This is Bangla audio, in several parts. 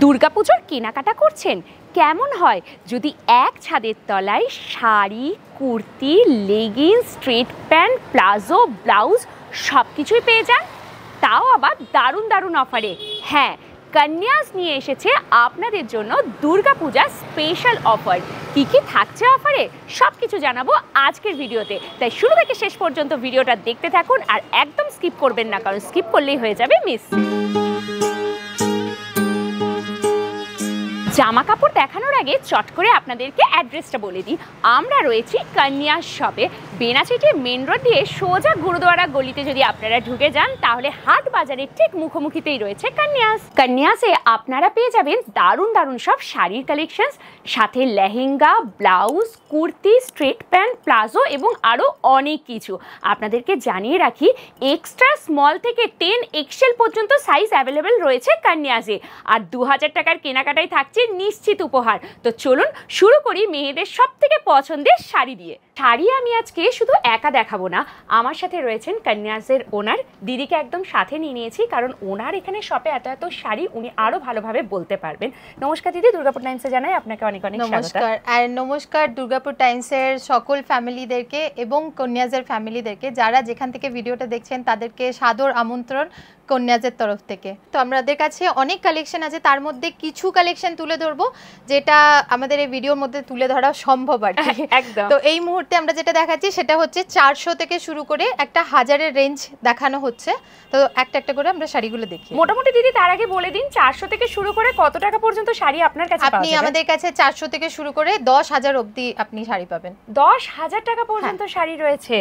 দুর্গাপুজোর কেনাকাটা করছেন? কেমন হয় যদি এক ছাদের তলায় sari, kurti, leggings, straight pant, palazzo, blouse সব কিছুই পেয়ে যান, তাও আবার দারুণ দারুণ অফারে। হ্যাঁ, কন্যাস নিয়ে এসেছে আপনাদের জন্য দুর্গাপূজার স্পেশাল অফার। কি কি থাকছে অফারে সব কিছু জানাবো আজকের ভিডিওতে, তাই শুরু থেকে শেষ পর্যন্ত ভিডিওটা দেখতে থাকুন আর একদম স্কিপ করবেন না, কারণ স্কিপ করলেই হয়ে যাবে মিস। জামা কাপড় দেখানোর আগে চট করে আপনাদেরকে অ্যাড্রেসটা বলে দিই। আমরা রয়েছি কন্যাস শপে, বেনাচিটি মেন রোড দিয়ে সোজা গুরুদুয়ারা গলিতে যদি আপনারা ঢুকে যান তাহলে হাট বাজারের ঠিক মুখোমুখিতেই রয়েছে কন্যাস। কন্যাসে আপনারা পেয়ে যাবেন দারুণ দারুণ সব শাড়ির কালেকশনস, সাথে lehenga, blouse, kurti, straight pant, palazzo এবং আরও অনেক কিছু। আপনাদেরকে জানিয়ে রাখি, এক্সট্রা স্মল থেকে 10 XL পর্যন্ত সাইজ অ্যাভেলেবেল রয়েছে কন্যাসে, আর 2000 টাকার কেনাকাটায় থাকছে নিশ্চিত উপহার। তো চলুন শুরু করি মেয়েদের সব থেকে পছন্দের শাড়ি দিয়ে। শাড়ি আমি আজকে শুধু একা দেখাবো না, আমার সাথে রয়েছেন কন্যাসের ওনার দিদিকে একদম সাথে নিয়ে নিয়েছি, কারণ ওনার এখানে শপে এত এত শাড়ি উনি আরো ভালোভাবে বলতে পারবেন। নমস্কার দিদি, দুর্গাপুর টাইমসে জানাই আপনাকে অনেক অনেক নমস্কার। আর নমস্কার দুর্গাপুর টাইমসের সকল ফ্যামিলিদেরকে এবং কন্যাসের ফ্যামিলিদেরকে, যারা যেখান থেকে ভিডিওটা দেখছেন তাদেরকে সাদর আমন্ত্রণ কন্যাসের তরফ থেকে। তো আমাদের কাছে অনেক কালেকশন আছে, তার মধ্যে কিছু কালেকশন তুলে ধরবো যেটা আমাদের এই ভিডিওর মধ্যে তুলে ধরা সম্ভব আর কি। একদম। তো এই মুহূর্তে আমরা যেটা দেখাচ্ছি সেটা হচ্ছে 400 থেকে শুরু করে একটা 1000-এর রেঞ্জ দেখানো হচ্ছে। তো একটা একটা করে আমরা শাড়িগুলো দেখি। মোটামুটি দিদি তার আগে বলে দিন 400 থেকে শুরু করে কত টাকা পর্যন্ত শাড়ি আপনার কাছে পাওয়া যাবে? আপনি আমাদের কাছে 400 থেকে শুরু করে 10,000 অবধি আপনি শাড়ি পাবেন। 10,000 টাকা পর্যন্ত শাড়ি রয়েছে,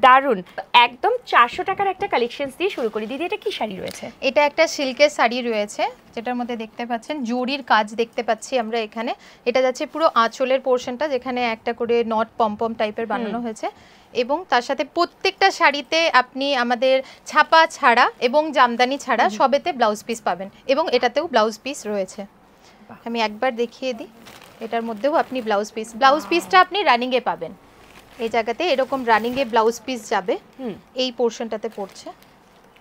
দারুণ। একদম 400 টাকার একটা কালেকশনস দিয়ে শুরু করি। দিদি এটা কি শাড়ি রয়েছে? এটা একটা সিল্কের শাড়ি রয়েছে, যেটার মধ্যে দেখতে পাচ্ছেন জরির কাজ দেখতে পাচ্ছি আমরা এখানে। এটা যাচ্ছে পুরো আঁচলের পোরশনটা, যেখানে একটা করে নট পমপম টাইপের বানানো হয়েছে, এবং তার সাথে প্রত্যেকটা শাড়িতে আপনি আমাদের ছাপা ছাড়া এবং জামদানি ছাড়া সবেতে ব্লাউজ পিস পাবেন, এবং এটাতেও ব্লাউজ পিস রয়েছে। আমি একবার দেখিয়ে দিই, এটার মধ্যেও আপনি ব্লাউজ পিসটা আপনি রানিং এ পাবেন। এই জায়গাতে এরকম রানিং এ ব্লাউজ পিস যাবে, এই পোরশনটাতে পড়ছে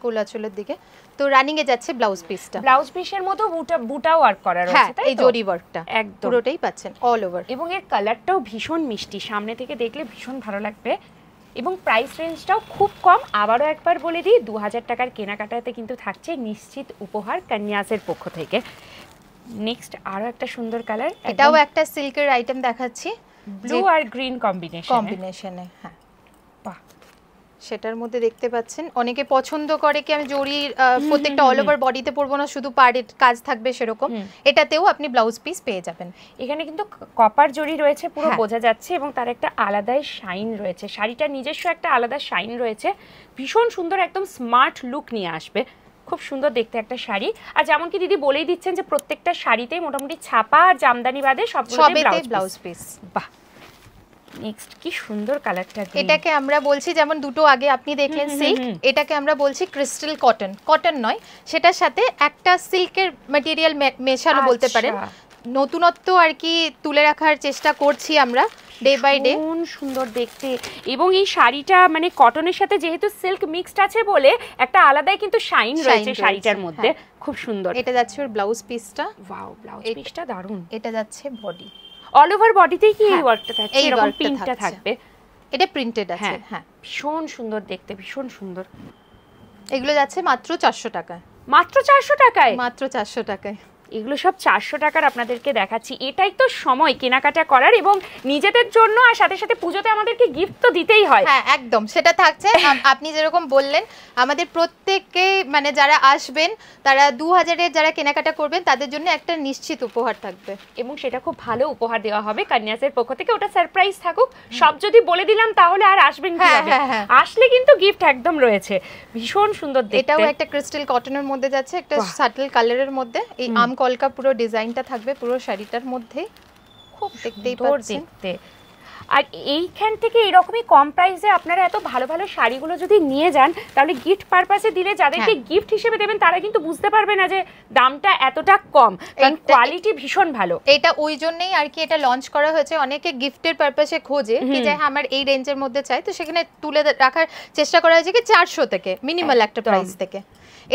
কোলাচলের দিকে। তো রানিং এ যাচ্ছে ব্লাউজ পিসটা, ব্লাউজ পিসের মতো বুটা ওয়ার্ক করা রয়েছে, তাই এই জরি ওয়ার্কটা একদম পুরোটাই পাচ্ছেন অল ওভার। এবং এর কালারটাও ভীষণ মিষ্টি, সামনে থেকে দেখলে ভীষণ ভালো লাগবে, এবং প্রাইস রেঞ্জটাও খুব কম। আবারও একবার বলে দিই, 2000 টাকার কেনাকাটাতে কিন্তু থাকছে নিশ্চিত উপহার কন্যাসের পক্ষ থেকে। নেক্সট আরো একটা সুন্দর কালার, এটাও একটা সিল্কের আইটেম দেখাচ্ছি, ব্লু আর গ্রিন কম্বিনেশনে। হ্যাঁ, বাহ, সেটার মধ্যে দেখতে পাচ্ছেন অনেকে পছন্দ করে কি আমি জরির প্রত্যেকটা অল ওভার বডিতে পরবো না, শুধু পাড়ের কাজ থাকবে সেরকম। এটাতেও আপনি ব্লাউজ পিস পেয়ে যাবেন। এখানে কিন্তু কপার জরি রয়েছে, পুরো বোঝা যাচ্ছে, এবং তার একটা আলাদাই শাইন রয়েছে। শাড়িটার নিজস্ব একটা আলাদা শাইন রয়েছে, ভীষণ সুন্দর, একদম স্মার্ট লুক নিয়ে আসবে। খুব সুন্দর দেখতে একটা শাড়ি। আর যেমন কি দিদি বলেই দিচ্ছেন যে প্রত্যেকটা শাড়িতেই মোটামুটি ছাপা আর জামদানি বাদে সবগুলোতে ব্লাউজ পিস। বাহ, নেক্সট কি সুন্দর কালারটা। এটাকে আমরা বলছি, যেমন দুটো আগে আপনি দেখলেন সিল্ক, এটাকে আমরা বলছি ক্রিস্টাল কটন। কটন নয়, সেটার সাথে একটা সিল্কের ম্যাটেরিয়াল মেশানো বলতে পারেন। নতুনত্ব আর কি তুলে রাখার চেষ্টা করছি আমরা ডে বাই ডে। সুন্দর দেখতে, এবং এই শাড়িটা মানে কটনের সাথে যেহেতু সিল্ক মিক্সড আছে বলে একটা আলাদাই কিন্তু শাইন রয়েছে শাড়িটার মধ্যে, খুব সুন্দর। এটা যাচ্ছে ওর ব্লাউজ পিসটা। ওয়াও, ব্লাউজ পিসটা দারুণ। এটা যাচ্ছে বডি, অল ওভার বডিতেই কি এই ওয়ার্কটা থাকছে, এরকম প্রিন্টটা থাকবে। এটা প্রিন্টেড আছে। হ্যাঁ, ভীষণ সুন্দর দেখতে, ভীষণ সুন্দর। এগুলো যাচ্ছে মাত্র 400 টাকায়। মাত্র 400 টাকায়? মাত্র 400 টাকায়। এগুলো সব 400 টাকার আপনাদেরকে দেখাচ্ছি। এটাই তো সময় কেনাকাটা করার, এবং নিজেদের জন্য, আর সাথে সাথে পুজোতে আমাদেরকে গিফট তো দিতেই হয়। হ্যাঁ, একদম সেটা থাকছে। আপনি যেরকম বললেন, আমাদের প্রত্যেককে মানে যারা আসবেন তারা 2000-এর যারা কেনাকাটা করবেন তাদের জন্য একটা নিশ্চিত উপহার থাকবে, এবং সেটা খুব ভালো উপহার দেওয়া হবে কন্যাসের পক্ষ থেকে। ওটা সারপ্রাইজ থাকুক, সব যদি বলে দিলাম তাহলে আর আসবেন কিভাবে? আসলে কিন্তু গিফট একদম রয়েছে, ভীষণ সুন্দর দেখতে। এটাও একটা ক্রিস্টাল কটনের মধ্যে যাচ্ছে, একটা সাটল কালারের মধ্যে। এই আম কলকা পুরো ডিজাইনটা থাকবে পুরো শাড়িটার মধ্যে, খুব দেখতেই পাচ্ছেন। আর এইখান থেকে এরকমই কম প্রাইসে আপনারা এত ভালো ভালো শাড়িগুলো যদি নিয়ে যান, তাহলে গিফট পারপাসে দিলে যাদেরকে গিফট হিসেবে দেবেন তারা কিন্তু বুঝতে পারবে না যে দামটা এতটা কম, কারণ কোয়ালিটি ভীষণ ভালো। এটা ওই জন্যই আর কি এটা লঞ্চ করা হয়েছে। অনেকে গিফটের পারপাসে খোঁজে কি যে আমার এই রেঞ্জের মধ্যে চাই, তো সেখানে তুলে রাখার চেষ্টা করা হয়েছে কি 400 থেকে মিনিমাল একটা প্রাইস থেকে।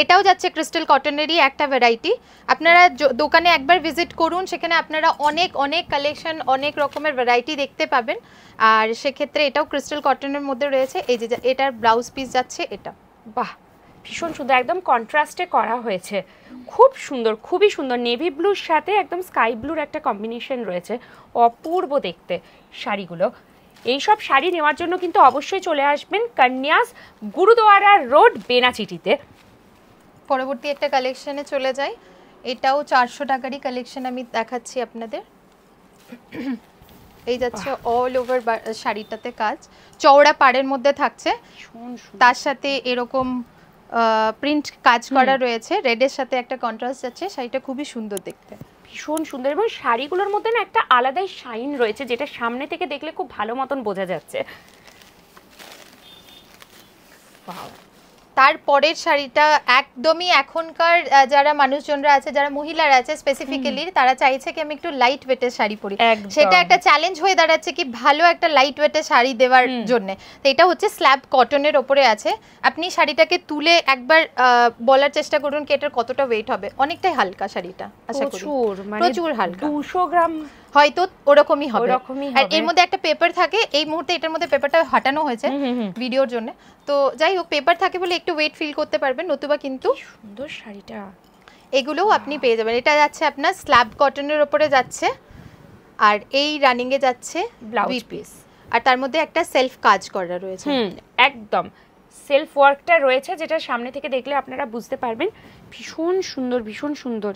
এটাও যাচ্ছে ক্রিস্টাল কটনেরই একটা ভ্যারাইটি। আপনারা দোকানে একবার ভিজিট করুন, সেখানে আপনারা অনেক অনেক কালেকশন, অনেক রকমের ভ্যারাইটি দেখতে পাবেন। আর সেক্ষেত্রে এটাও ক্রিস্টাল কটনের মধ্যে রয়েছে। এই যে এটার ব্লাউজ পিস যাচ্ছে এটা। বাহ, ভীষণ সুন্দর, একদম কন্ট্রাস্টে করা হয়েছে, খুব সুন্দর, খুবই সুন্দর। নেভি ব্লুর সাথে একদম স্কাই ব্লুর একটা কম্বিনেশন রয়েছে, অপূর্ব দেখতে শাড়িগুলো। এইসব শাড়ি নেওয়ার জন্য কিন্তু অবশ্যই চলে আসবেন কন্যাস গুরুদুয়ারা রোড, বেনাচিটিতে। পরবর্তী একটা কালেকশনে চলে যাই। এটাও 400 টাকারই কালেকশন আমি দেখাচ্ছি আপনাদের। এই যাচ্ছে অল ওভার শাড়িটাতে কাজ, চওড়া পাড়ের মধ্যে থাকছে, তার সাথে এরকম প্রিন্ট কাজ করা রয়েছে, রেডের সাথে একটা কন্ট্রাস্ট যাচ্ছে। শাড়িটা খুবই সুন্দর দেখতে, ভীষণ সুন্দর, এবং শাড়িগুলোর মধ্যে না একটা আলাদাই শাইন রয়েছে, যেটা সামনে থেকে দেখলে খুব ভালো মতন বোঝা যাচ্ছে। তারপরের শাড়িটা একদমই এখনকার যারা মানুষজনরা আছে, যারা মহিলারা আছে স্পেসিফিক্যালি, তারা চাইছে কি আমি একটু লাইট ওয়েটের শাড়ি পরি। সেটা একটা চ্যালেঞ্জ হয়ে দাঁড়াচ্ছে কি ভালো একটা লাইট ওয়েটের শাড়ি দেওয়ার জন্য। তো এটা হচ্ছে স্ল্যাব কটনের ওপরে আছে। আপনি শাড়িটাকে তুলে একবার বলার চেষ্টা করুন কি এটার কতটা ওয়েট হবে। অনেকটাই হালকা শাড়িটা, আশা করি প্রচুর হালকা, 200 গ্রাম হয়তো ওরকমই হবে। আর এর মধ্যে একটা পেপার থাকে, এই মুহূর্তে এটার মধ্যে পেপারটা হটানো হয়েছে ভিডিওর জন্য। তো যাই হোক, পেপার থাকে বলে একটু ওয়েট ফিল করতে পারবেন, নতুবা কিন্তু সুন্দর শাড়িটা এগুলোও আপনি পেয়ে যাবেন। এটা যাচ্ছে আপনার স্ল্যাব কটনের উপরে যাচ্ছে, আর এই রানিং এ যাচ্ছে ব্লাউজ পিস, আর তার মধ্যে একটা সেলফ কাজ করা রয়েছে। একদম সেলফ ওয়ার্কটা রয়েছে, যেটা সামনে থেকে দেখলে আপনারা বুঝতে পারবেন। ভীষণ সুন্দর, ভীষণ সুন্দর,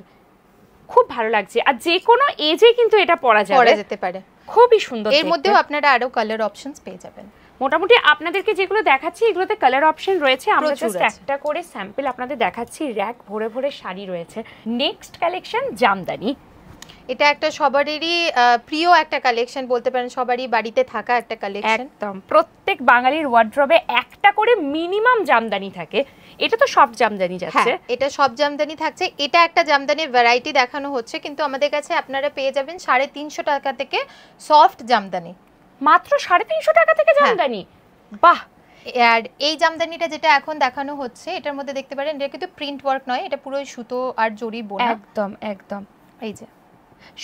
খুব ভালো লাগছে। আর যে কোনো এজে কিন্তু এটা পরা যেতে পারে, খুবই সুন্দর। এর মধ্যেও আপনারা আরো কালার অপশনস পেয়ে যাবেন। মোটামুটি আপনাদেরকে যেগুলো দেখাচ্ছি এগুলোতে কালার অপশন রয়েছে। আমরা জাস্ট একটা করে স্যাম্পল আপনাদের দেখাচ্ছি। র্যাক ভরে ভরে শাড়ি রয়েছে। Next collection Jamdani. এটা একটা সবারই প্রিয় একটা কালেকশন বলতে পারেন, সবারই বাড়িতে থাকা একটা কালেকশন। একদম, প্রত্যেক বাঙালির ওয়ার্ড্রবে একটা করে মিনিমাম জামদানি থাকে। এটা তো সব জামদানি যাচ্ছে, এটা সব জামদানি থাকছে। এটা একটা জামদানির ভ্যারাইটি দেখানো হচ্ছে, কিন্তু আমাদের কাছে আপনারা পেয়ে যাবেন 350 টাকা থেকে সফট জামদানি, মাত্র 350 টাকা থেকে জামদানি। বাহ। আর এই জামদানিটা যেটা এখন দেখানো হচ্ছে, এটার মধ্যে দেখতে পারেন এটা কিন্তু প্রিন্ট ওয়ার্ক নয়, এটা পুরো সুতো আর জরি বোনা। একদম একদম। এই যে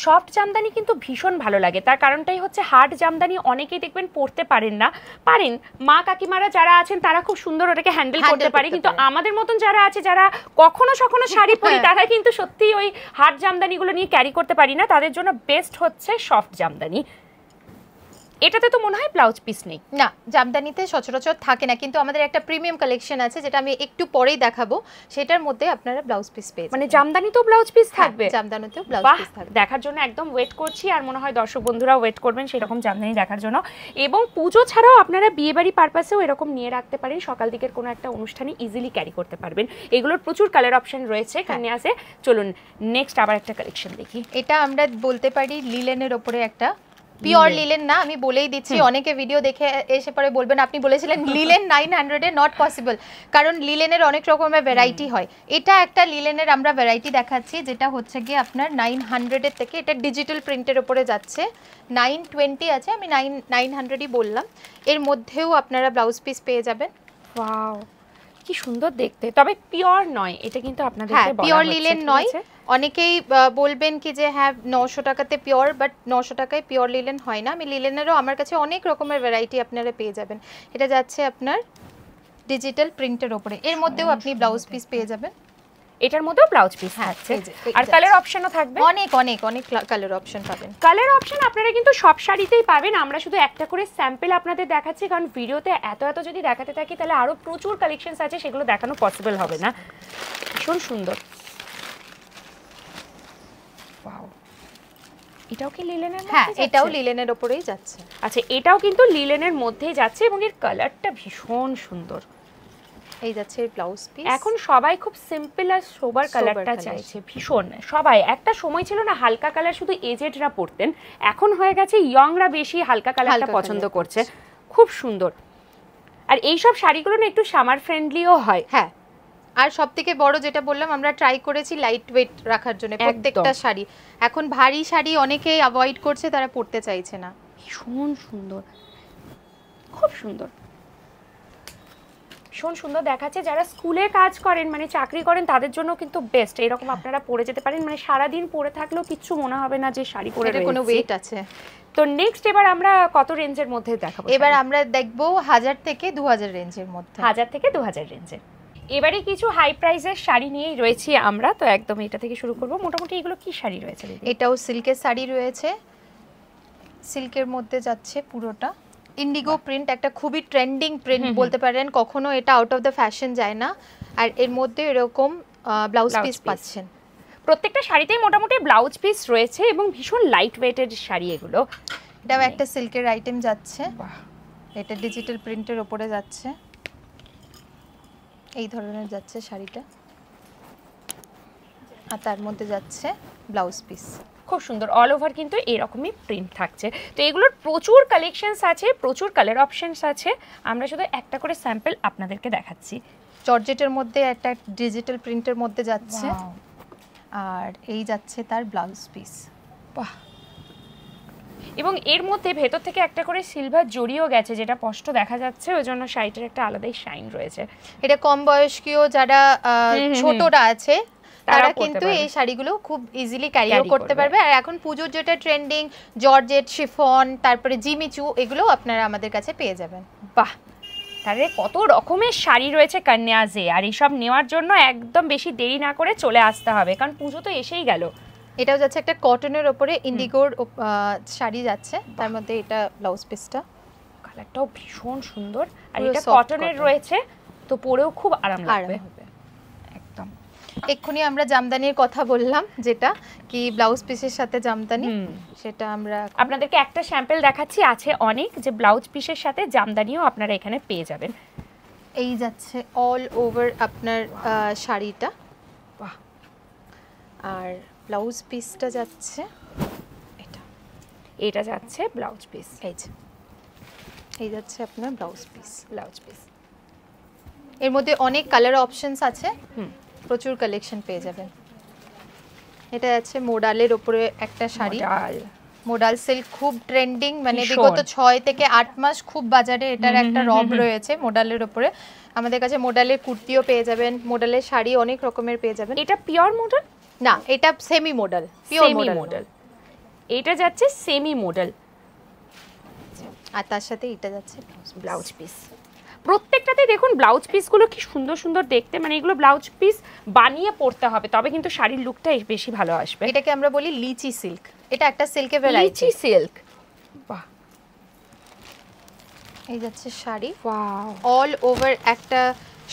সফট জামদানি কিন্তু ভীষণ ভালো লাগে, তার কারণটাই হচ্ছে হার্ড জামদানি অনেকেই দেখবেন পরতে পারেন না। পারেন, মা কাকিমারা যারা আছেন তারা খুব সুন্দর ওটাকে হ্যান্ডেল করতে পারে, কিন্তু আমাদের মতন যারা আছে, যারা কখনো সখনো শাড়ি পরি, তারা কিন্তু সত্যি ওই হার্ড জামদানিগুলো নিয়ে ক্যারি করতে পারি না। তাদের জন্য বেস্ট হচ্ছে সফট জামদানি। এটাতে তো মনে হয় ব্লাউজ পিস নেই না, জামদানিতে সচরাচর থাকে না, কিন্তু আমাদের একটা প্রিমিয়াম কালেকশন আছে যেটা আমি একটু পরেই দেখাবো, সেটার মধ্যে আপনারা ব্লাউজ পিস পেয়ে যাবেন। মানে জামদানিতেও ব্লাউজ পিস থাকবে? জামদানিতেও ব্লাউজ পিস থাকবে। দেখার জন্য একদম ওয়েট করছি, আর মনে হয় দর্শক বন্ধুরা ওয়েট করবেন সেরকম জামদানি দেখার জন্য। এবং পুজো ছাড়াও আপনারা বিয়েবাড়ি পারপাসেও এরকম নিয়ে রাখতে পারেন, সকাল দিকের কোনো একটা অনুষ্ঠানে ইজিলি ক্যারি করতে পারবেন। এগুলোর প্রচুর কালার অপশন রয়েছে কান্যাসে। চলুন নেক্সট আবার একটা কালেকশন দেখি। এটা আমরা বলতে পারি লিলেনের ওপরে একটা, পিওর লিলেন না, আমি বলেই দিচ্ছি। অনেকে ভিডিও দেখে এসে পরে বলবেন আপনি বলেছিলেন লিলেন 900 এ, নট পসিবল, কারণ লিলেনের অনেক রকমের ভ্যারাইটি হয়। এটা একটা লিলেনের আমরা ভ্যারাইটি দেখাচ্ছি, যেটা হচ্ছে গিয়ে আপনার 900 এর থেকে, এটা ডিজিটাল প্রিন্টের উপরে যাচ্ছে। 920 আছে, আমি 900ই বললাম। এর মধ্যেও আপনারা ব্লাউজ পিস পেয়ে যাবেন। ওয়াও, কি সুন্দর দেখতে, তবে পিওর নয় এটা, কিন্তু আপনাদেরকে বলা পিওর লিলেন নয়। অনেকেই বলবেন কি যে হ্যাঁ 900 টাকাতে পিওর, বাট 900 টাকায় পিওর লিলেন হয় না। আমি লিলেনেরও আমার কাছে অনেক রকমের ভ্যারাইটি আপনারা পেয়ে যাবেন। এটা যাচ্ছে আপনার ডিজিটাল প্রিন্টের উপরে, এর মধ্যেও আপনি ব্লাউজ পিস পেয়ে যাবেন। এটার মধ্যেও ব্লাউজ পিস থাকছে, আর কালার অপশনও থাকবে। অনেক অনেক অনেক কালার অপশন পাবেন। কালার অপশন আপনারা কিন্তু সব শাড়িতেই পাবেন। আমরা শুধু একটা করে স্যাম্পল আপনাদের দেখাচ্ছি, কারণ ভিডিওতে এত এত যদি দেখাতে থাকি তাহলে আরো প্রচুর কালেকশনস আছে, সেগুলো দেখানো পসিবল হবে না। ভীষণ সুন্দর। ওয়াও, এটাও কি লিলেনের মধ্যে? হ্যাঁ, এটাও লিলেনের উপরেই যাচ্ছে। আচ্ছা, এটাও কিন্তু লিলেনের মধ্যেই যাচ্ছে, এবং এর কালারটা ভীষণ সুন্দর। এই যাচ্ছে ব্লাউজ পিস। এখন সবাই খুব সিম্পল আর সোবার কালারটা চাইছে ভীষণ। সবাই, একটা সময় ছিল না হালকা কালার শুধু এজেডরা পরতেন, এখন হয়ে গেছে ইয়ংরা বেশি হালকা কালারটা পছন্দ করছে। খুব সুন্দর। আর এই সব শাড়িগুলো না একটু সামার ফ্রেন্ডলিও হয়। হ্যাঁ, আর সবথেকে বড় যেটা বললাম, আমরা ট্রাই করেছি লাইট ওয়েট রাখার জন্য প্রত্যেকটা শাড়ি। এখন ভারী শাড়ি অনেকেই অ্যাভয়েড করছে, তারা পরতে চাইছে না। ভীষণ সুন্দর, খুব সুন্দর। ভীষণ সুন্দর দেখাচ্ছে। যারা স্কুলে কাজ করেন মানে চাকরি করেন তাদের জন্য কিন্তু বেস্ট। এরকম আপনারা পরে যেতে পারেন, মানে সারাদিন পরে থাকলেও কিচ্ছু মনে হবে না যে শাড়ি পরে এটা কোনো ওয়েট আছে। তো নেক্সট এবার আমরা কত রেঞ্জের মধ্যে দেখাবো? এবার আমরা দেখবো 1000 থেকে 2000 রেঞ্জের মধ্যে। 1000 থেকে 2000 রেঞ্জের। এবারে কিছু হাই প্রাইসের শাড়ি নিয়েই রয়েছি আমরা, তো একদম এটা থেকে শুরু করব। মোটামুটি এগুলো কি শাড়ি রয়েছে দিদি? এটাও সিল্কের শাড়ি রয়েছে, সিল্কের মধ্যে যাচ্ছে পুরোটা ইন্ডিগো প্রিন্ট, একটা খুবই ট্রেন্ডিং প্রিন্ট বলতে পারেন, কখনো এটা আউট অফ দ্য ফ্যাশন যায় না। আর এর মধ্যে এরকম ব্লাউজ পিস পাচ্ছেন। প্রত্যেকটা শাড়িতেই মোটামুটি ব্লাউজ পিস রয়েছে এবং ভীষণ লাইট ওয়েটের শাড়ি এগুলো। এটাও একটা সিল্কের আইটেম যাচ্ছে, এটা ডিজিটাল প্রিন্টের ওপরে যাচ্ছে, এই ধরনের যাচ্ছে শাড়িটা, আর তার মধ্যে যাচ্ছে ব্লাউজ পিস। খুব সুন্দর অল ওভার কিন্তু এরকমই প্রিন্ট থাকছে। তো এগুলোর প্রচুর কালেকশনস আছে, প্রচুর কালার অপশনস আছে, আমরা শুধু একটা করে স্যাম্পল আপনাদেরকে দেখাচ্ছি। জর্জেটের মধ্যে একটা ডিজিটাল প্রিন্টের মধ্যে যাচ্ছে, আর এই যাচ্ছে তার ব্লাউজ পিস। বাহ! এবং এর মধ্যে ভেতর থেকে একটা করে সিলভার জড়িও গেছে, যেটা স্পষ্ট দেখা যাচ্ছে, ওই জন্য শাড়িটার একটা আলাদাই শাইন রয়েছে। এটা কম বয়স্কীয় যারা ছোটরা আছে তারা কিন্তু এই শাড়িগুলো খুব ইজিলি ক্যারিও করতে পারবে। আর এখন পুজোর যেটা ট্রেন্ডিং জর্জেট, শিফন, তারপরে জিমিচু, এগুলো আপনারা আমাদের কাছে পেয়ে যাবেন। বাহ! তাহলে কত রকমের শাড়ি রয়েছে কন্যাজে, আর এইসব নেওয়ার জন্য একদম বেশি দেরি না করে চলে আসতে হবে, কারণ পুজো তো এসেই গেল। এটাও যাচ্ছে একটা কটনের ওপরে ইন্ডিগোর শাড়ি যাচ্ছে, তার মধ্যে এটা ব্লাউজ পিসটা, কালারটাও ভীষণ সুন্দর, আর এটা কটনের রয়েছে, তো পরেও খুব আরাম লাগবে একদম। এক্ষুনি আমরা জামদানির কথা বললাম, যেটা কি ব্লাউজ পিসের সাথে জামদানি, সেটা আমরা আপনাদেরকে একটা স্যাম্পল দেখাচ্ছি, আছে অনেক, যে ব্লাউজ পিসের সাথে জামদানিও আপনারা এখানে পেয়ে যাবেন। এই যাচ্ছে অল ওভার আপনার শাড়িটা, বাহ! আর ব্লাউজ পিসটা যাচ্ছে এটা যাচ্ছে ব্লাউজ পিস, এই যাচ্ছে আপনার ব্লাউজ পিস। এর মধ্যে অনেক কালার অপশনস আছে, প্রচুর কালেকশন পেয়ে যাবেন। এটা যাচ্ছে মোডালের উপরে একটা শাড়ি, মোডাল সিল্ক, খুব ট্রেন্ডিং, মানে বিগত 6 থেকে 8 মাস খুব বাজারে এটার একটা রব রয়েছে মোডালের উপরে। আমাদের কাছে মোডালের কুর্তিও পেয়ে যাবেন, মোডালের শাড়ি অনেক রকমের পেয়ে যাবেন। এটা পিওর মোডাল না, এটা সেমি মোডাল, পিওর মোডাল। এটা যাচ্ছে সেমি মোডাল, আর তার সাথে এটা যাচ্ছে ব্লাউজ পিস। প্রত্যেকটাতে দেখুন ব্লাউজ পিসগুলো কি সুন্দর সুন্দর দেখতে, মানে এগুলো ব্লাউজ পিস বানিয়ে পরতে হবে, তবে কিন্তু শাড়ির লুকটা বেশি ভালো আসবে। এটাকে আমরা বলি লিচি সিল্ক, এটা একটা সিল্কের ভ্যারাইটি। লিচি সিল্ক, বাহ! এই যাচ্ছে শাড়ি, ওয়াও! অল ওভার একটা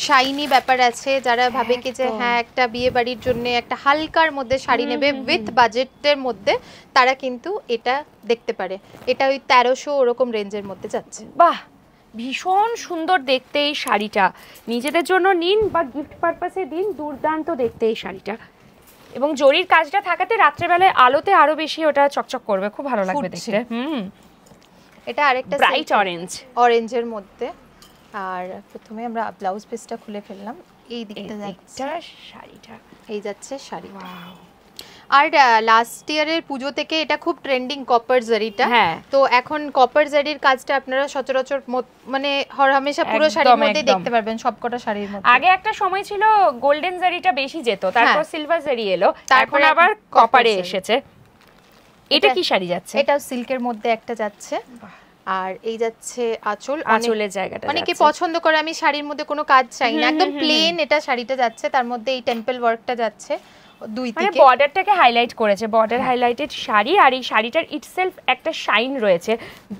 শাইনি ব্যাপার আছে। যারা ভাবে কি যে হ্যাঁ একটা বিয়ে বাড়ির জন্য একটা হালকার মধ্যে শাড়ি নেবে উইথ বাজেটের মধ্যে, তারা কিন্তু এটা দেখতে পারে। এটা ওই 1300 ওরকম রেঞ্জের মধ্যে যাচ্ছে। বাহ! ভীষণ সুন্দর দেখতে এই শাড়িটা, নিজেদের জন্য নিন বা গিফট পারপাসে দিন, দুর্দান্ত দেখতে এই শাড়িটা। এবং জরির কাজটা থাকাতে রাত্রেবেলায় আলোতে আরো বেশি ওটা চকচক করবে, খুব ভালো লাগবে দেখতে। এটা আরেকটা ব্রাইট অরেঞ্জের মধ্যে। আর প্রথমে আমরা ব্লাউজ পিসটা খুলে ফেললাম, এই দিকটা যাচ্ছে শাড়িটা, এই যাচ্ছে শাড়ি। ওয়াও! আর লাস্ট ইয়ারের পুজো থেকে এটা খুব ট্রেন্ডিং কপার জারিটা, তো এখন কপার জারির কাজটা আপনারা সচরাচর মানে হরহামেশা পুরো শাড়ির মধ্যে দেখতে পারবেন, সবকটা শাড়ির মধ্যে। আগে একটা সময় ছিল গোল্ডেন জারিটা বেশি যেত, তারপর সিলভার জারি এলো, তারপর আবার কপারে এসেছে। এটা কি শাড়ি যাচ্ছে? এটাও সিল্কের মধ্যে একটা যাচ্ছে, আর এই যাচ্ছে আঁচল, আঁচলের জায়গাটা অনেকে পছন্দ করে আমি শাড়ির মধ্যে কোনো কাজ চাই না, একদম প্লেন এটা শাড়িটা যাচ্ছে, তার মধ্যে এই টেম্পল ওয়ার্কটা যাচ্ছে দুই দিকে, মানে বর্ডারটাকে হাইলাইট করেছে, বর্ডার হাইলাইটেড শাড়ি। আর এই শাড়িটার ইটসেলফ একটা শাইন রয়েছে,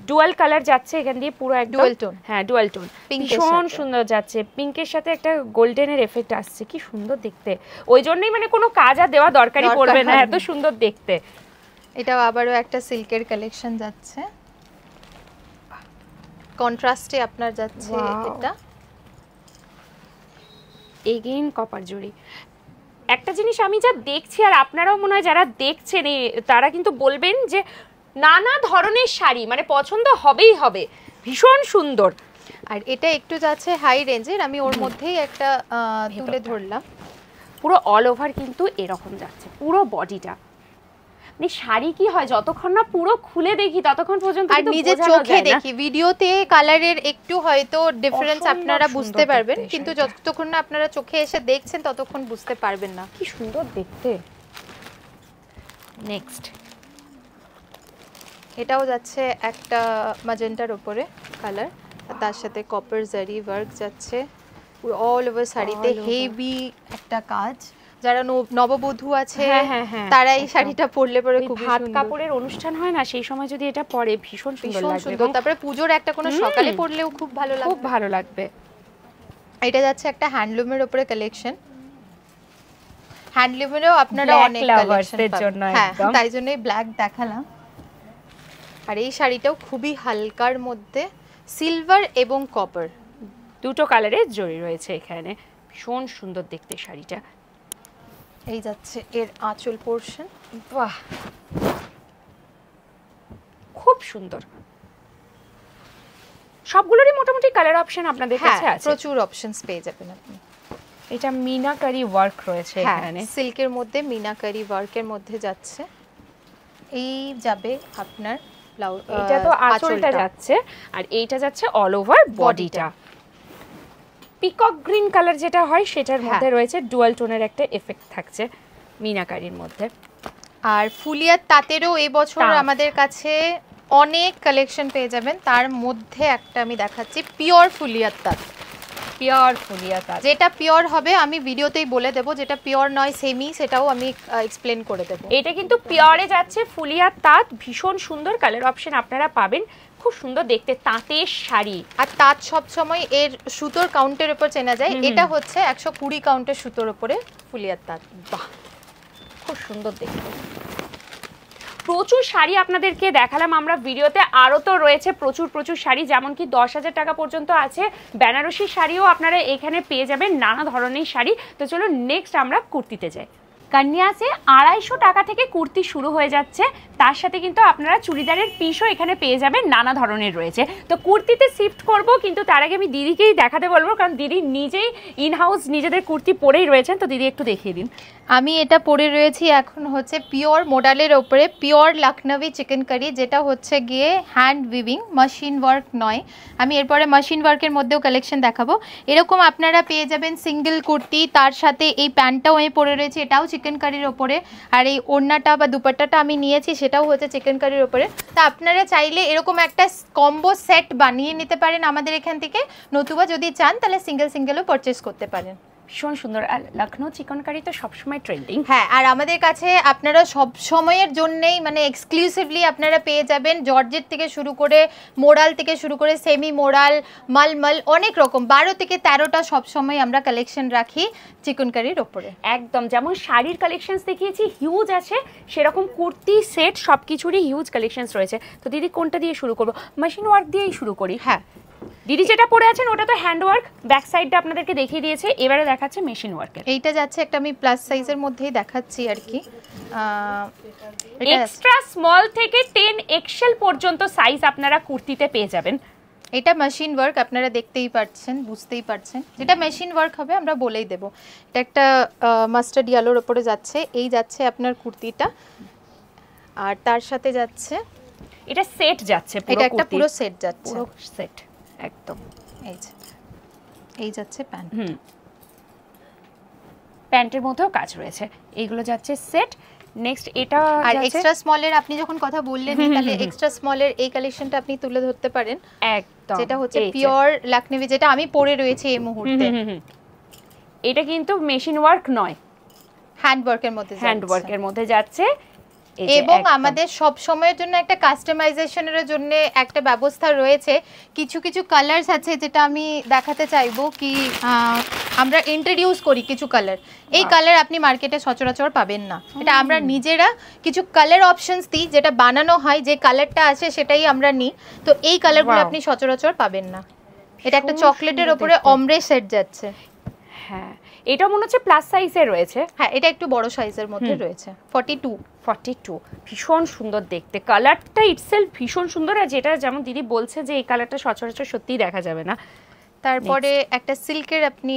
ডুয়াল কালার যাচ্ছে এখান দিয়ে, পুরো একদম ডুয়াল টোন। হ্যাঁ, ডুয়াল টোন, ভীষণ সুন্দর যাচ্ছে। পিঙ্কের সাথে একটা গোল্ডেনের এফেক্ট আসছে, কি সুন্দর দেখতে। ওই জন্যই মানে কোনো কাজ আর দেওয়া দরকারই পড়বে না, এত সুন্দর দেখতে। এটাও আবারও একটা সিল্কের কালেকশন যাচ্ছে, কন্ট্রাস্টে আপনার যাচ্ছে এটা, এগেইন কপার জরি। একটা জিনিস আমি যা দেখছি, আর আপনারাও মনে হয় যারা দেখছেন তারা কিন্তু বলবেন যে নানা ধরনের শাড়ি মানে পছন্দ হবেই হবে, ভীষণ সুন্দর। আর এটা একটু যাচ্ছে হাই রেঞ্জের, আমি ওর মধ্যেই একটা তুলে ধরলাম। পুরো অল ওভার কিন্তু এরকম যাচ্ছে পুরো বডিটা, মানে শাড়ি কি হয় যতক্ষণ না পুরো খুলে দেখি ততক্ষণ পর্যন্ত আর নিজে চোখে দেখি, ভিডিওতে কালারের একটু হয়তো ডিফারেন্স আপনারা বুঝতে পারবেন, কিন্তু যতক্ষণ না আপনারা চোখে এসে দেখছেন ততক্ষণ বুঝতে পারবেন না। কি সুন্দর দেখতে। নেক্সট এটাও যাচ্ছে একটা ম্যাজেন্টার উপরে কালার, তার সাথে কপার জারি ওয়ার্ক যাচ্ছে অল ওভার শাড়িতে, হেভি একটা কাজ। যারা নববধূ আছে তারা এই শাড়িটা পরলে পরে খুব হাত কাপড়ের অনুষ্ঠান হয় না, সেই সময় যদি এটা পরে ভীষণ সুন্দর লাগবে। তারপরে পূজোর একটা কোনো সকালে পরলেও খুব ভালো লাগবে, খুব ভালো লাগবে। এটা যাচ্ছে একটা হ্যান্ডলুমের উপরে কালেকশন। হ্যান্ডলুমেরও আপনারা অনেক কালেকশন জন্য একদম, তাই জন্যই ব্ল্যাক দেখালাম। আর এই শাড়িটাও খুবই হালকার মধ্যে সিলভার এবং কপার দুটো কালারের জড়ি রয়েছে এখানে, ভীষণ সুন্দর দেখতে শাড়িটা। এই যাচ্ছে এর আঁচল পোরশন, বাহ খুব সুন্দর। সবগুলোরই মোটামুটি কালার অপশন আপনাদের কাছে আছে, প্রচুর অপশনস পেয়ে যাবেন আপনি। এটা মিনাকারি ওয়ার্ক রয়েছে এখানে, সিল্কের মধ্যে মিনাকারি ওয়ার্কের মধ্যে যাচ্ছে। এই যাবে আপনার ব্লাউজ, এটা তো আঁচলটা যাচ্ছে, আর এইটা যাচ্ছে অল ওভার বডিটা। পিকক গ্রিন কালার যেটা হয় সেটার মধ্যে রয়েছে ডুয়াল টোনের একটা এফেক্ট থাকছে মিনাকারির মধ্যে। আর ফুলিয়ার তাঁতেরও এই বছর আমাদের কাছে অনেক কালেকশন পেয়ে যাবেন, তার মধ্যে একটা আমি দেখাচ্ছি পিওর ফুলিয়ার তাঁত। পিওর ফুলিয়া তাঁত, যেটা পিওর হবে আমি ভিডিওতেই বলে দেব, যেটা পিওর নয় সেমি সেটাও আমি এক্সপ্লেন করে দেব। এটা কিন্তু পিওরে যাচ্ছে ফুলিয়া তাঁত, ভীষণ সুন্দর কালার অপশন আপনারা পাবেন, খুব সুন্দর দেখতে তাঁতের শাড়ি। আর তাঁত সব সময় এর সুতোর কাউন্টের উপর চেনা যায়, এটা হচ্ছে 120 কাউন্টের সুতোর উপরে ফুলিয়ার তাঁত। বাহ খুব সুন্দর দেখতে। প্রচুর শাড়ি আপনাদেরকে দেখালাম আমরা ভিডিওতে, আরও তো রয়েছে প্রচুর শাড়ি, যেমন কি 10,000 টাকা পর্যন্ত আছে বেনারসি শাড়িও আপনারা এখানে পেয়ে যাবেন, নানা ধরনের শাড়ি। তো চলো নেক্সট আমরা কুর্তিতে যাই। কন্যাসে 250 টাকা থেকে কুর্তি শুরু হয়ে যাচ্ছে, তার সাথে কিন্তু আপনারা চুড়িদারের পিসও এখানে পেয়ে যাবেন, নানা ধরনের রয়েছে। তো কুর্তিতে শিফট করব, কিন্তু তার আগে আমি দিদিকেই দেখাতে বলবো, কারণ দিদি নিজেই ইনহাউস নিজেদের কুর্তি পরেই রয়েছেন। তো দিদি একটু দেখিয়ে দিন। আমি এটা পরে রয়েছি এখন হচ্ছে পিওর মোডালের ওপরে, পিওর লখনভি চিকেন কারি, যেটা হচ্ছে গিয়ে হ্যান্ড উইভিং, মেশিন ওয়ার্ক নয়। আমি এরপরে মেশিন ওয়ার্কের মধ্যেও কালেকশন দেখাবো। এরকম আপনারা পেয়ে যাবেন সিঙ্গেল কুর্তি, তার সাথে এই প্যান্টটাও আমি পরে রয়েছি, এটাও চিকেন কারির ওপরে, আর এই ওড়নাটা বা দুপাট্টাটা আমি নিয়েছি সেটাও হচ্ছে চিকেন কারির ওপরে। তা আপনারা চাইলে এরকম একটা কম্বো সেট বানিয়ে নিতে পারেন আমাদের এখান থেকে, নতুবা যদি চান তাহলে সিঙ্গেলও পারচেস করতে পারেন। ভীষণ সুন্দর। আর লখনৌ চিকেন কারি তো সবসময় ট্রেন্ডিং। আর আমাদের কাছে আপনারা সব সময়ের জন্যই মানে এক্সক্লুসিভলি আপনারা পেয়ে যাবেন জর্জেট থেকে শুরু করে, মোরাল থেকে শুরু করে, সেমি মোরাল, মালমাল, অনেক রকম 12 থেকে 13টা সবসময় আমরা কালেকশন রাখি চিকেন কারির ওপরে। একদম যেমন শাড়ির কালেকশনস দেখিয়েছি হিউজ আছে, সেরকম কুর্তি সেট সব কিছুরই হিউজ কালেকশনস রয়েছে। তো দিদি কোনটা দিয়ে শুরু করবো? মেশিন ওয়ার্ক দিয়েই শুরু করি। দিদি যেটা পরে আছেন ওটা তো হ্যান্ড ওয়ার্ক, ব্যাক সাইডটা আপনাদেরকে দেখিয়ে দিয়েছে, এবারে দেখাচ্ছে মেশিন ওয়ার্কের। এইটা যাচ্ছে একটা আমি প্লাস সাইজের মধ্যেই দেখাচ্ছি আর কি, এক্সট্রা স্মল থেকে 10 এক্সেল পর্যন্ত সাইজ আপনারা কুর্তিতে পেয়ে যাবেন। এটা মেশিন ওয়ার্ক, আপনারা দেখতেই পাচ্ছেন, বুঝতেই পারছেন, যেটা মেশিন ওয়ার্ক হবে আমরা বলেই দেব। এটা একটা মাস্টার্ড ইয়েলোর উপরে যাচ্ছে, এই যাচ্ছে আপনার কুর্তিটা, আর তার সাথে যাচ্ছে এটা সেট যাচ্ছে, এটা একটা পুরো সেট যাচ্ছে, পুরো সেট একদম। এই যাচ্ছে প্যান্ট, প্যান্টের মধ্যেও কাজ রয়েছে, এইগুলো যাচ্ছে সেট। নেক্সট এটা আর এক্সট্রা স্মলের আপনি যখন কথা বললেন তাহলে এক্সট্রা স্মলের এই কালেকশনটা আপনি তুলে ধরতে পারেন, একদম যেটা হচ্ছে পিওর লখনভি, যেটা আমি পরে রয়েছি এই মুহূর্তে। এটা কিন্তু মেশিন ওয়ার্ক নয়, হ্যান্ড ওয়ার্কের মধ্যে যাচ্ছে। এবং আমাদের সব সময়ের জন্য একটা কাস্টমাইজেশনের জন্য একটা ব্যবস্থা রয়েছে। কিছু কিছু কালারস আছে যেটা আমি দেখাতে চাইবো, কি আমরা ইন্ট্রোডিউস করি কিছু কালার, এই কালার আপনি মার্কেটে সচরাচর পাবেন না, এটা আমরা নিজেরা কিছু কালার অপশনস দিই, যেটা বানানো হয়, যে কালারটা আছে সেটাই আমরা নিই। তো এই কালারগুলো আপনি সচরাচর পাবেন না। এটা একটা চকলেটের উপরে অমরে সেট যাচ্ছে। হ্যাঁ, এটা মনে হচ্ছে প্লাস সাইজে রয়েছে। হ্যাঁ, এটা একটু বড় সাইজের মধ্যে রয়েছে, 42। ভীষণ সুন্দর দেখতে, কালারটা ইটসেলফ ভীষণ সুন্দর। আর যেটা যেমন দিদি বলছে যে এই কালারটা সচরাচর সত্যিই দেখা যাবে না। তারপরে একটা সিল্কের আপনি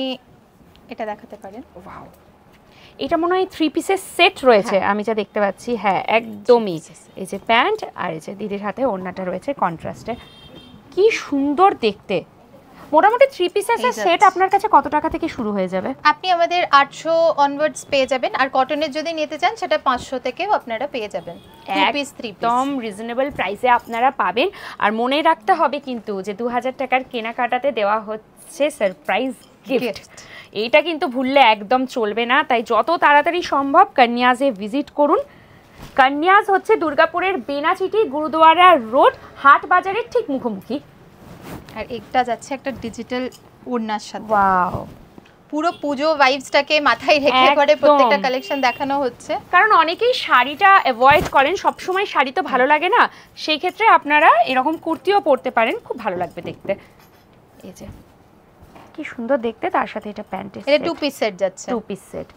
এটা দেখাতে পারেন। ওয়াও, এটা মনে হয় 3 পিসের সেট রয়েছে আমি যা দেখতে পাচ্ছি। হ্যাঁ একদমই, এই যে প্যান্ট আর এই যে দিদির হাতে ওড়নাটা রয়েছে কন্ট্রাস্টে, কি সুন্দর দেখতে। মোটামুটি 3 পিসের সেট আপনার কাছে কত টাকা থেকে শুরু হয়ে যাবে? আপনি আমাদের 800 অনওয়ার্ডস পেয়ে যাবেন, আর কটনের যদি নিতে চান সেটা 500 থেকেও আপনারা পেয়ে যাবেন। 2 পিস 3 পিস একদম রিজনেবল প্রাইসে আপনারা পাবেন। আর মনে রাখতে হবে কিন্তু যে 2000 টাকার কেনাকাটাতে দেওয়া হচ্ছে সারপ্রাইজ গিফট, এইটা কিন্তু ভুললে একদম চলবে না। তাই যত তাড়াতাড়ি সম্ভব কন্যাজে ভিজিট করুন। কন্যাজ হচ্ছে দুর্গাপুরের বেনাচিটি গুরুদুয়ারা রোড, হাট বাজারের ঠিক মুখোমুখি। আর একটা যাচ্ছে একটা ডিজিটাল ওড়নার সাথে। ওয়াও, পুরো পুজো ভাইবসটাকে মাথায় রেখে করে প্রত্যেকটা কালেকশন দেখানো হচ্ছে। কারণ অনেকেই শাড়িটা অ্যাভয়েড করেন, সবসময় শাড়ি তো ভালো লাগে না, সেই ক্ষেত্রে আপনারা এরকম কুর্তিও পরতে পারেন, খুব ভালো লাগবে দেখতে। এই যে কি সুন্দর দেখতে, তার সাথে এটা প্যান্টের এটা 2 পিস সেট যাচ্ছে। 2 piece set,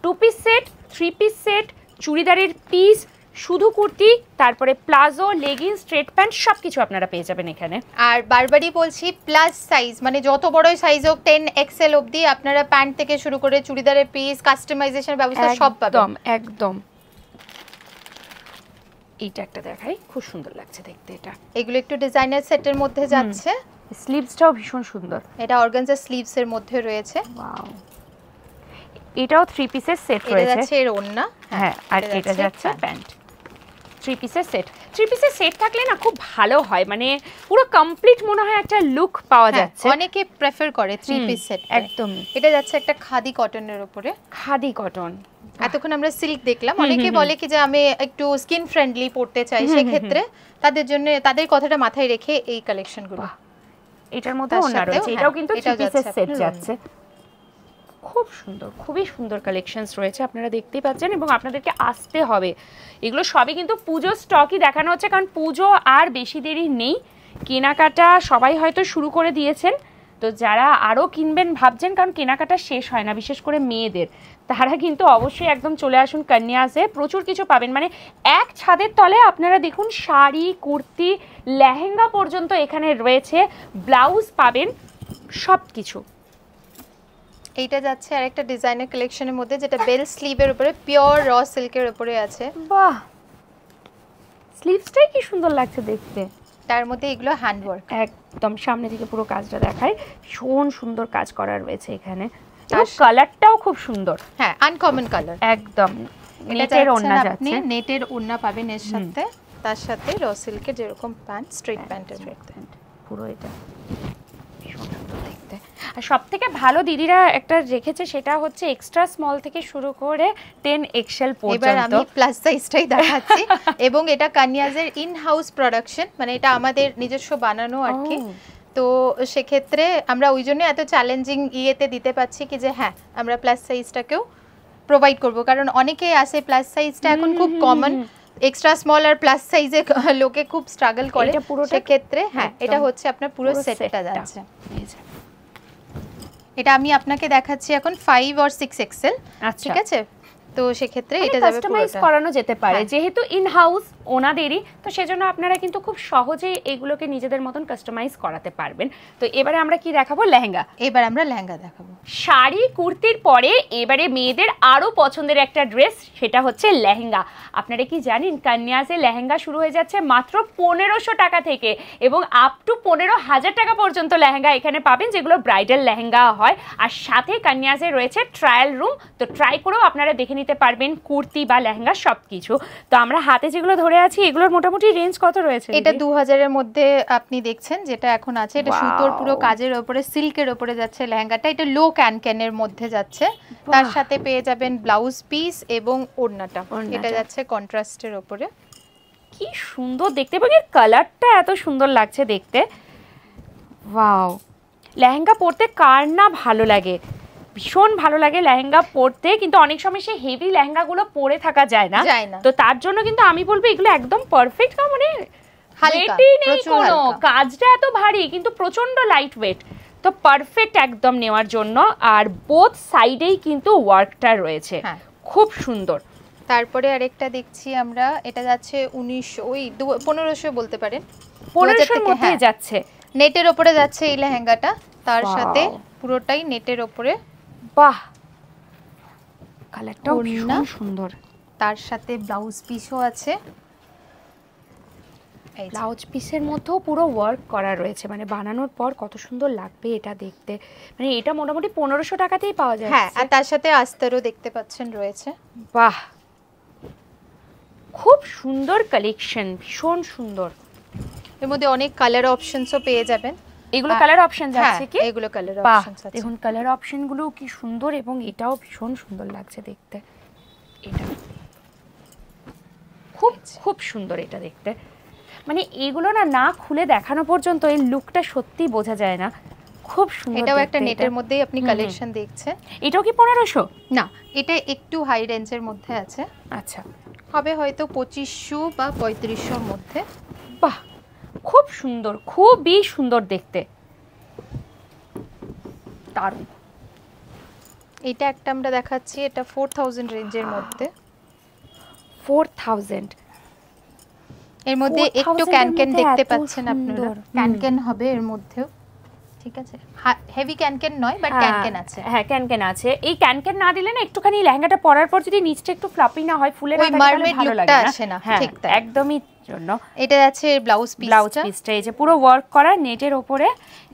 2 piece set, 3 piece set, চুড়িদারের পিস, শুধু কুর্তি, তারপরে প্লাজো, লেগিংস, স্ট্রেট প্যান্ট সবকিছু আপনারা পেয়ে যাবেন এখানে। আর বারবারই বলছি প্লাস সাইজ, মানে যত বড়ই সাইজ হোক 10 XL অবধি আপনারা প্যান্ট থেকে শুরু করে চুড়িদারের পিস, কাস্টমাইজেশন ব্যবস্থা সব পাবেন। একদম একদম। এইটা একটা দেখাই, খুব সুন্দর লাগছে দেখতে। এটা এগুলো একটু ডিজাইনার সেটের মধ্যে যাচ্ছে। স্লিভসটাও ভীষণ সুন্দর, এটা অর্গানজা স্লিভস এর মধ্যে রয়েছে। ওয়াও, এটাও 3 পিসের সেট রয়েছে। এটা যাচ্ছে এর ওড়না, হ্যাঁ, আর এটা যাচ্ছে প্যান্ট। 3 পিসের সেট, 3 পিসের সেট থাকলে না খুব ভালো হয়, মানে পুরো কমপ্লিট মনে হয় একটা লুক পাওয়া যাচ্ছে। অনেকে প্রেফার করে 3 পিস সেট। একদম। এটা যাচ্ছে একটা খাদি কটনের উপরে। খাদি কটন, এতক্ষণ আমরা সিল্ক দেখলাম, অনেকে বলে কি যে আমি একটু স্কিন ফ্রেন্ডলি পড়তে চাই, সেই ক্ষেত্রে তাদের জন্য তাদের কথাটা মাথায় রেখে এই কালেকশনগুলো। এটার মধ্যে ওড়না রয়েছে, এটাও কিন্তু 3 পিসের সেট যাচ্ছে। খুব সুন্দর, খুবই সুন্দর কালেকশনস রয়েছে, আপনারা দেখতেই পাচ্ছেন, এবং আপনাদেরকে আসতে হবে। এগুলো সবই কিন্তু পুজো স্টকই দেখানো হচ্ছে, কারণ পুজো আর বেশি দেরি নেই। কেনাকাটা সবাই হয়তো শুরু করে দিয়েছেন, তো যারা আরও কিনবেন ভাবছেন, কারণ কেনাকাটা শেষ হয় না, বিশেষ করে মেয়েদের, তারা কিন্তু অবশ্যই একদম চলে আসুন কন্যাজে। প্রচুর কিছু পাবেন, মানে এক ছাদের তলে আপনারা দেখুন শাড়ি, কুর্তি, লেহেঙ্গা পর্যন্ত এখানে রয়েছে, ব্লাউজ পাবেন, সব কিছু। এইটা যাচ্ছে আর একটা ডিজাইনার কালেকশনের মধ্যে, যেটা বেল স্লিভের উপরে পিওর র সিল্কের উপরে আছে। বাহ, স্লিভসটাই কি সুন্দর লাগছে দেখতে। তার মধ্যে এগুলো হ্যান্ড ওয়ার্ক, একদম সামনে থেকে পুরো কাজটা দেখায়, ভীষণ সুন্দর কাজ করা রয়েছে এখানে। আর কালারটাও খুব সুন্দর, হ্যাঁ আনকমন কালার একদম। নেটের ওড়না যাচ্ছে, আপনি নেটের ওড়না পাবেন এর সাথে, তার সাথে র সিল্কের যেরকম প্যান্ট, স্ট্রেট প্যান্টের মধ্যে পুরো এটা ভীষণ সুন্দর দেখতে। আর সব থেকে ভালো দিদিরা একটা রেখেছে, সেটা হচ্ছে এক্সট্রা স্মল থেকে শুরু করে 10 XL পর্যন্ত। এবার আমি প্লাস সাইজটাই দেখাচ্ছি, এবং এটা কন্যাজের ইন হাউস প্রোডাকশন, মানে এটা আমাদের নিজস্ব বানানো আর কি। তো সেক্ষেত্রে আমরা ওই জন্য এত চ্যালেঞ্জিং ইয়েতে দিতে পাচ্ছি কি যে হ্যাঁ আমরা প্লাস সাইজটাকেও প্রোভাইড করব, কারণ অনেকেই আসে প্লাস সাইজটা এখন খুব কমন, এক্সট্রা স্মল আর প্লাস সাইজে লোকে খুব স্ট্রাগল করে, সেক্ষেত্রে হ্যাঁ এটা হচ্ছে আপনার পুরো সেটটা যাচ্ছে। এটা আমি আপনাকে দেখাচ্ছি এখন 5 or 6 XL, ঠিক আছে? তো সেক্ষেত্রে এটা যাবে কাস্টমাইজ করানো যেতে পারে, যেহেতু ইন হাউস ওনাদেরই, তো সেজন্য আপনারা কিন্তু খুব সহজেই এগুলোকে নিজেদের মতন কাস্টমাইজ করাতে পারবেন। তো এবারে আমরা কি দেখাবো? লেহেঙ্গা। এবার আমরা লেহেঙ্গা দেখাবো। শাড়ি কুর্তির পরে এবারে মেয়েদের আরো পছন্দের একটা ড্রেস, সেটা হচ্ছে লেহেঙ্গা। আপনারা কি জানেন কন্যাজে লেহেঙ্গা শুরু হয়ে যাচ্ছে মাত্র 1500 টাকা থেকে, এবং আপ টু 15,000 টাকা পর্যন্ত লেহেঙ্গা এখানে পাবেন, যেগুলো ব্রাইডাল লেহেঙ্গা হয়। আর সাথে কন্যাজে রয়েছে ট্রায়াল রুম, তো ট্রাই করেও আপনারা দেখে নিতে পারবেন কুর্তি বা লেহেঙ্গা সবকিছু। তো আমরা হাতে যেগুলো ধরে আছি, এগুলোর মোটামুটি রেঞ্জ কত রয়েছে? এটা 2000 এর মধ্যে আপনি দেখছেন যেটা এখন আছে, এটা সুতোর পুরো কাজের উপরে, সিল্কের উপরে যাচ্ছে লেহেঙ্গাটা। এটা লো ক্যানক্যানের মধ্যে যাচ্ছে, তার সাথে পেয়ে যাবেন ব্লাউজ পিস এবং ওড়নাটা, এটা যাচ্ছে কন্ট্রাস্টের উপরে। কি সুন্দর দেখতে, এবং এর কালারটা এত সুন্দর লাগছে দেখতে। ওয়াও, লেহেঙ্গা পরতে কার না ভালো লাগে, ভীষণ ভালো লাগে লেহেঙ্গা পরতে, কিন্তু অনেক সময় সেই হেভি লেহেঙ্গাগুলো পরে থাকা যায় না, তো তার জন্য কিন্তু আমি বলবো এগুলো একদম পারফেক্ট, মানে ওয়েটই নেই কোনো, কাজটা এত ভারী কিন্তু প্রচন্ড লাইট ওয়েট, তো পারফেক্ট একদম নেওয়ার জন্য। আর বোথ সাইডেই কিন্তু ওয়ার্কটা রয়েছে, খুব সুন্দর। তারপরে আরেকটা দেখছি আমরা, এটা যাচ্ছে 1500 বলতে পারেন, 1500 এর মধ্যে যাচ্ছে, নেটের উপরে যাচ্ছে এই লেহেঙ্গাটা, তার সাথে পুরোটাই নেটের উপরে। বাহ, কালারটাও ভীষণ সুন্দর। তার সাথে ব্লাউজ পিসও আছে, ব্লাউজ পিসের মধ্যেও পুরো ওয়ার্ক করা রয়েছে, মানে বানানোর পর কত সুন্দর লাগবে এটা দেখতে। মানে এটা মোটামুটি 1500 টাকাতেই পাওয়া যায়। হ্যাঁ, আর তার সাথে আস্তরও দেখতে পাচ্ছেন রয়েছে। বাহ, খুব সুন্দর কালেকশন, ভীষণ সুন্দর। এর মধ্যে অনেক কালার অপশনসও পেয়ে যাবেন। এগুলো কালার অপশন আছে কি? এগুলো কালার অপশনস আছে। দেখুন কালার অপশনগুলো কি সুন্দর, এবং এটাও ভীষণ সুন্দর লাগছে দেখতে। এটা খুব খুব সুন্দর এটা দেখতে। মানে এগুলো না খুলে দেখানো পর্যন্ত এই লুকটা সত্যি বোঝা যায় না। খুব সুন্দর। এটাও একটা নেটের মধ্যেই আপনি কালেকশন দেখছেন। এটাও কি 1500? না, এটা একটু হাই রেঞ্জের মধ্যে আছে। আচ্ছা, হবে হয়তো 2500 বা 3500 মধ্যে। বাহ, খুব সুন্দর, খুবই সুন্দর দেখতে, দারুণ। এটা একটা আমরা দেখাচ্ছি, এটা 4000 রেঞ্জের মধ্যে। 4000 এর মধ্যে একটু ক্যানক্যান দেখতে পাচ্ছেন আপনারা, ক্যানক্যান হবে এর মধ্যেও, ঠিক আছে? হেভি ক্যানক্যান নয়, বাট ক্যানক্যান আছে। হ্যাঁ, ক্যানক্যান আছে। এই ক্যানক্যান না দিলে না একটুখানি লেহেঙ্গাটা পরার পর যদি নিচটা একটু ফ্লাপি না হয়, ফুলে না থাকে, তাহলে ভালো লাগে না। আসে না, হ্যাঁ, ঠিক তাই। একদমই জন্য এটা আছে ব্লাউজ পিসটা, এই যে পুরো ওয়ার্ক করা নেটের উপরে,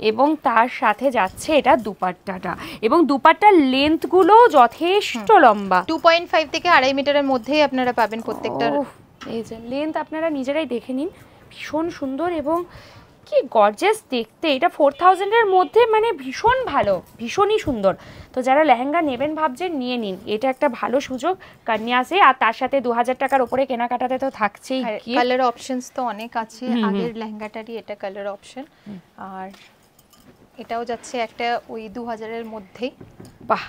এবং তার সাথে যাচ্ছে এটা দুপাট্টাটা, এবং দুপাট্টার লেন্থ গুলো যথেষ্ট লম্বা, 2.5 থেকে 2.5 মিটারের মধ্যেই আপনারা পাবেন প্রত্যেকটা। এই যে লেন্থ আপনারা নিজেরাই দেখে নিন, ভীষণ সুন্দর এবং কি গর্জিয়াস দেখতে। এটা 4000 এর মধ্যে মানে ভীষণ ভালো, ভীষণই সুন্দর। তো যারা লেহেঙ্গা নেবেন ভাবছেন, নিয়ে নিন, এটা একটা ভালো সুযোগ কান্যাসে। আর তার সাথে 2000 টাকার উপরে কেনাকাটাতে তো থাকছেই। কালার অপশনস তো অনেক আছে, আগের লেহেঙ্গাটারই এটা কালার অপশন। আর এটাও যাচ্ছে একটা ওই 2000 এর মধ্যেই। বাহ,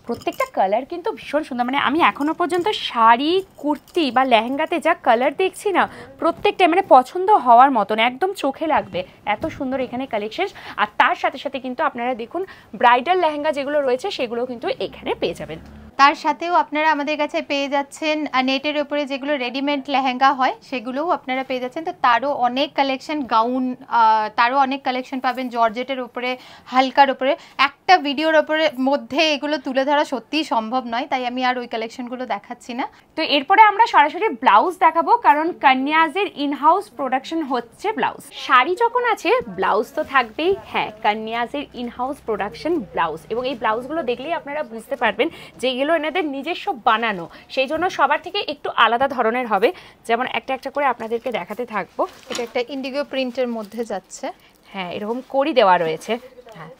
প্রত্যেকটা কালার কিন্তু ভীষণ সুন্দর। মানে আমি এখনো পর্যন্ত শাড়ি, কুর্তি বা লেহেঙ্গাতে যা কালার দেখছি না, প্রত্যেকটা মানে পছন্দ হওয়ার মতন, একদম চোখে লাগবে, এত সুন্দর এখানে কালেকশন। আর তার সাথে সাথে কিন্তু আপনারা দেখুন ব্রাইডাল লেহেঙ্গা যেগুলো রয়েছে সেগুলো কিন্তু এখানে পেয়ে যাবেন। তার সাথেও আপনারা আমাদের কাছে পেয়ে যাচ্ছেন নেটের উপরে যেগুলো রেডিমেড লেহেঙ্গা হয়, সেগুলোও আপনারা পেয়ে যাচ্ছেন। তো তারও অনেক কালেকশন, গাউন, তারও অনেক কালেকশন পাবেন জর্জেটের উপরে, হালকার উপরে। একটা ভিডিওর উপরে মধ্যে এগুলো তুলে ধরা সত্যিই সম্ভব নয়, তাই আমি আর ওই কালেকশনগুলো দেখাচ্ছি না। তো এরপরে আমরা সরাসরি ব্লাউজ দেখাবো, কারণ কন্যাজের ইনহাউস প্রোডাকশন হচ্ছে ব্লাউজ। শাড়ি যখন আছে, ব্লাউজ তো থাকবেই। হ্যাঁ, কন্যাজের ইনহাউস প্রোডাকশন ব্লাউজ, এবং এই ব্লাউজগুলো দেখলেই আপনারা বুঝতে পারবেন যে এগুলো এনাদের নিজস্ব বানানো, সেই জন্য সবার থেকে একটু আলাদা ধরনের হবে। যেমন একটা একটা করে আপনাদেরকে দেখাতে থাকবো। এটা একটা ইন্ডিগো প্রিন্টের মধ্যে যাচ্ছে। হ্যাঁ, এরকম কড়ি দেওয়া রয়েছে। হ্যাঁ,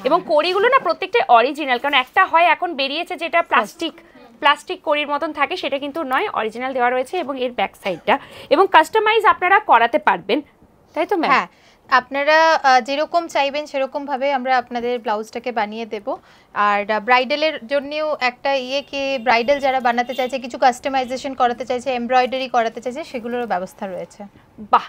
এবং কড়িগুলো না প্রত্যেকটা অরিজিনাল, কারণ একটা হয় এখন বেরিয়েছে যেটা প্লাস্টিক কড়ির মতন থাকে, সেটা কিন্তু নয়, অরিজিনাল দেওয়া রয়েছে। এবং এর ব্যাক সাইডটা এবং কাস্টমাইজ আপনারা করাতে পারবেন, তাই তো ম্যাম? হ্যাঁ, আপনারা যেরকম চাইবেন সেরকম ভাবে আমরা আপনাদের ব্লাউজটাকে বানিয়ে দেব। আর ব্রাইডালের জন্যও একটা কি ব্রাইডাল যারা বানাতে চাইছে, কিছু কাস্টমাইজেশন করাতে চাইছে, এমব্রয়ডারি করাতে চাইছে, সেগুলোরও ব্যবস্থা রয়েছে। বাহ,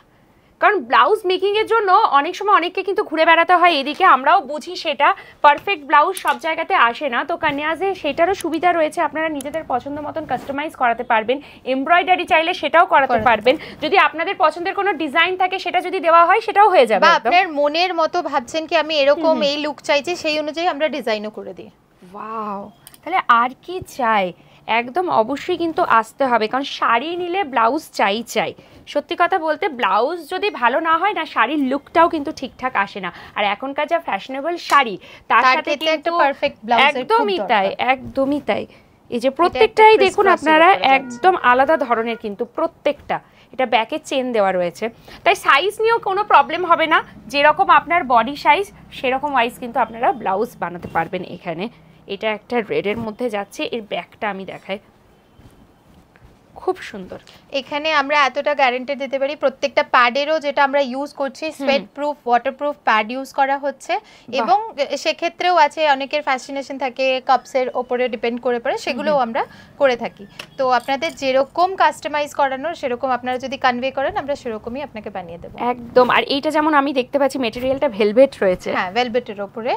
কারণ ব্লাউজ মেকিং এর জন্য অনেক সময় অনেককে কিন্তু ঘুরে বেড়াতে হয় এদিকে, আমরাও বুঝি সেটা পারফেক্ট ব্লাউজ সব জায়গাতে আসে না। তো কন্যাজে সেটারও সুবিধা রয়েছে, আপনারা নিজেদের পছন্দ মতন কাস্টমাইজ করাতে পারবেন। এমব্রয়ডারি চাইলে সেটাও করাতে পারবেন, যদি আপনাদের পছন্দের কোনো ডিজাইন থাকে সেটা যদি দেওয়া হয় সেটাও হয়ে যাবে। বা আপনার মনের মতো ভাবছেন কি আমি এরকম এই লুক চাইছি, সেই অনুযায়ী আমরা ডিজাইনও করে দিই। ওয়াও, তাহলে আর কি চাই? একদম অবশ্যই কিন্তু আসতে হবে, কারণ শাড়ি নিলে ব্লাউজ চাই। সত্যি কথা বলতে ব্লাউজ যদি ভালো না হয় না, শাড়ির লুকটাও কিন্তু ঠিকঠাক আসে না। আর এখনকার যা ফ্যাশনেবল শাড়ি, তার সাথে কিন্তু একদমই তাই। এই যে প্রত্যেকটাই দেখুন আপনারা, একদম আলাদা ধরনের কিন্তু প্রত্যেকটা। এটা ব্যাকে চেন দেওয়া রয়েছে, তাই সাইজ নিয়েও কোনো প্রবলেম হবে না। যেরকম আপনার বডি সাইজ সেরকম ওয়াইজ কিন্তু আপনারা ব্লাউজ বানাতে পারবেন এখানে। এটা একটা রেডের মধ্যে যাচ্ছে, এর ব্যাকটা আমি দেখাই, খুব সুন্দর। এখানে আমরা এতটা গ্যারান্টি দিতে পারি, প্রত্যেকটা প্যাডেরও যেটা আমরা ইউজ করছি sweat proof, waterproof pad use করা হচ্ছে। এবং সেক্ষেত্রেও আছে অনেকের ফ্যাশনেশন থাকে কাপসের ওপরে ডিপেন্ড করে পড়ে, সেগুলোও আমরা করে থাকি। তো আপনাদের যেরকম কাস্টমাইজ করানোর সেরকম আপনারা যদি কনভে করেন, আমরা সেরকমই আপনাকে বানিয়ে দেবো একদম। আর এইটা যেমন আমি দেখতে পাচ্ছি মেটেরিয়ালটা ভেলভেট রয়েছে। হ্যাঁ, ভেলভেটের ওপরে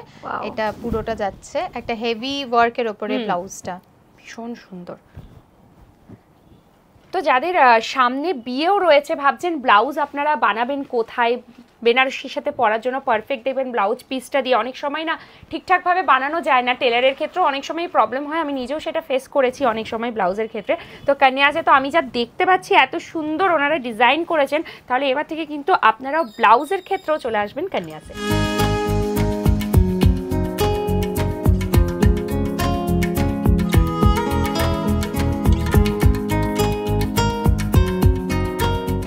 এটা পুরোটা যাচ্ছে, একটা হেভি ওয়ার্কের ওপরে ব্লাউজটা, ভীষণ সুন্দর। তো যাদের সামনে বিয়েও রয়েছে, ভাবছেন ব্লাউজ আপনারা বানাবেন কোথায়, বেনারসির সাথে পরার জন্য পারফেক্ট দেখবেন ব্লাউজ পিসটা দিয়ে। অনেক সময় না ঠিকঠাকভাবে বানানো যায় না, টেলারের ক্ষেত্রেও অনেক সময় প্রবলেম হয়, আমি নিজেও সেটা ফেস করেছি অনেক সময় ব্লাউজের ক্ষেত্রে। তো কন্যাসে তো আমি যা দেখতে পাচ্ছি এত সুন্দর ওনারা ডিজাইন করেছেন, তাহলে এবার থেকে কিন্তু আপনারাও ব্লাউজের ক্ষেত্রেও চলে আসবেন কন্যাসে।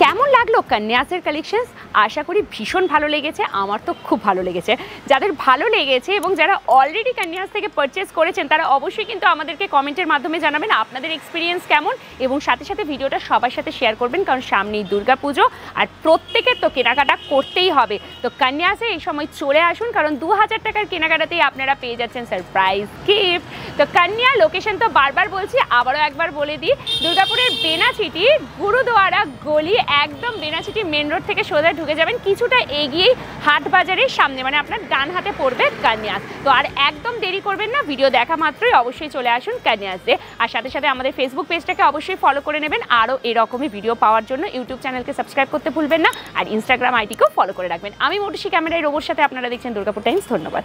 কেমন লাগলো কন্যাসের কালেকশনস? আশা করি ভীষণ ভালো লেগেছে, আমার তো খুব ভালো লেগেছে। যাদের ভালো লেগেছে এবং যারা অলরেডি কন্যাস থেকে পারচেস করেছেন তারা অবশ্যই কিন্তু আমাদেরকে কমেন্টের মাধ্যমে জানাবেন আপনাদের এক্সপিরিয়েন্স কেমন, এবং সাথে সাথে ভিডিওটা সবার সাথে শেয়ার করবেন, কারণ সামনেই দুর্গাপুজো আর প্রত্যেকের তো কেনাকাটা করতেই হবে। তো কন্যাসে এই সময় চলে আসুন, কারণ 2000 টাকার কেনাকাটাতেই আপনারা পেয়ে যাচ্ছেন সারপ্রাইজ গিফট। তো কন্যা লোকেশন তো বারবার বলছি, আবারও একবার বলে দিই, দুর্গাপুরের বেনাচিটি গুরুদুয়ারা গলি, একদম বেনাচিটি মেন রোড থেকে সোজা ঢুকে যাবেন, কিছুটা এগিয়েই হাট বাজারের সামনে, মানে আপনার ডান হাতে পড়বে কন্যাস। তো আর একদম দেরি করবেন না, ভিডিও দেখা মাত্রই অবশ্যই চলে আসুন কন্যাসে। আর সাথে সাথে আমাদের ফেসবুক পেজটাকে অবশ্যই ফলো করে নেবেন, আরও এরকমই ভিডিও পাওয়ার জন্য ইউটিউব চ্যানেলকে সাবস্ক্রাইব করতে ভুলবেন না, আর ইনস্টাগ্রাম আইডিকেও ফলো করে রাখবেন। আমি মোটুসি ক্যামেরায় রোবোর সাথে, আপনারা দেখছেন দুর্গাপুর টাইমস। ধন্যবাদ।